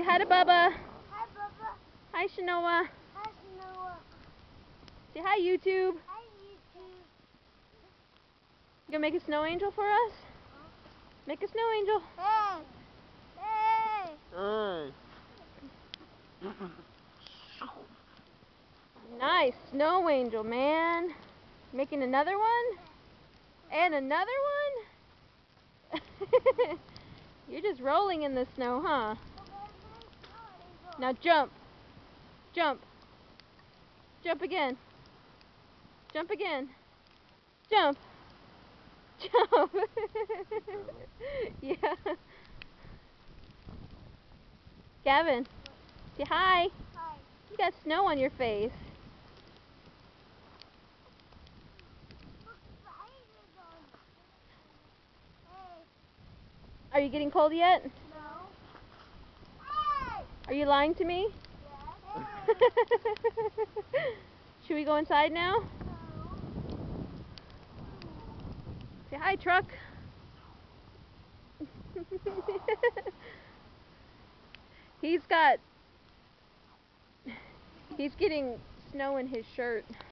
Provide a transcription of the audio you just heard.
hi to Bubba. Hi, Bubba. Hi, Shanoa. Hi, Noah. Say hi, YouTube. Hi, YouTube. You gonna make a snow angel for us? Make a snow angel. Hey. Hey. Hey. Nice snow angel, man. Making another one? And another one? You're just rolling in the snow, huh? Now jump. Jump. Jump again. Jump again. Jump. Jump. Yeah. Gavin, say hi. Hi. You got snow on your face. Are you getting cold yet? No. Are you lying to me? Yes. Should we go inside now? No. Say hi, truck. He's getting snow in his shirt.